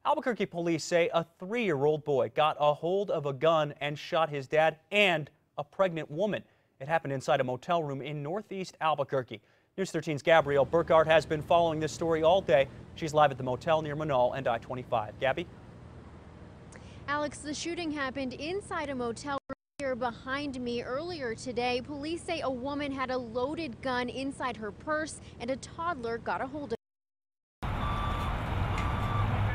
Albuquerque police say a 3-year-old boy got a hold of a gun and shot his dad and a pregnant woman. It happened inside a motel room in northeast Albuquerque. News 13's Gabrielle Burkhardt has been following this story all day. She's live at the motel near Manal and I-25. Gabby? Alex, the shooting happened inside a motel room here behind me earlier today. Police say a woman had a loaded gun inside her purse and a toddler got a hold of it.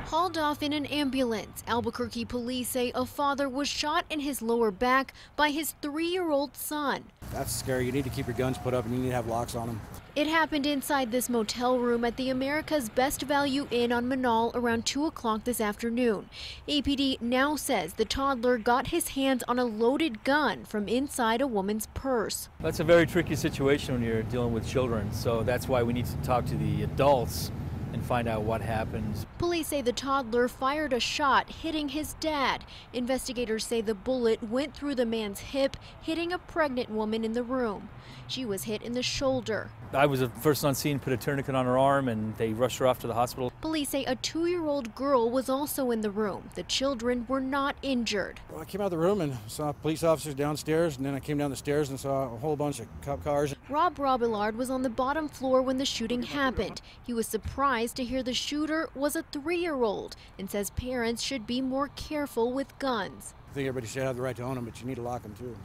Hauled off in an ambulance, Albuquerque police say a father was shot in his lower back by his 3-year-old son. That's scary. You need to keep your guns put up and you need to have locks on them. It happened inside this motel room at the America's Best Value Inn on Manal around 2 o'clock this afternoon. APD now says the toddler got his hands on a loaded gun from inside a woman's purse. That's a very tricky situation when you're dealing with children, so that's why we need to talk to the adults and find out what happens. Police say the toddler fired a shot, hitting his dad. Investigators say the bullet went through the man's hip, hitting a pregnant woman in the room. She was hit in the shoulder. I was the first on scene, put a tourniquet on her arm, and they rushed her off to the hospital. Police say a 2-year-old girl was also in the room. The children were not injured. Well, I came out of the room and saw police officers downstairs, and then I came down the stairs and saw a whole bunch of cop cars. Rob Robillard was on the bottom floor when the shooting happened. He was surprised to hear the shooter was a 3-year-old and says parents should be more careful with guns. I think everybody should have the right to own them, but you need to lock them too,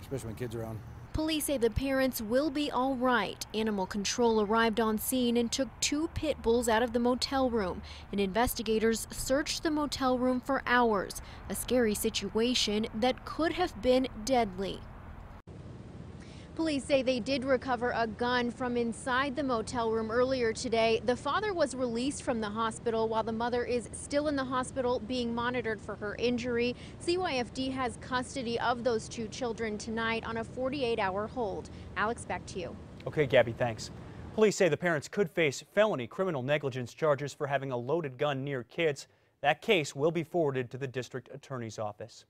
especially when kids are around. Police say the parents will be all right. Animal control arrived on scene and took 2 pit bulls out of the motel room, and investigators searched the motel room for hours. A scary situation that could have been deadly. Police say they did recover a gun from inside the motel room earlier today. The father was released from the hospital while the mother is still in the hospital being monitored for her injury. CYFD has custody of those 2 children tonight on a 48-hour hold. Alex, back to you. Okay, Gabby, thanks. Police say the parents could face felony criminal negligence charges for having a loaded gun near kids. That case will be forwarded to the district attorney's office.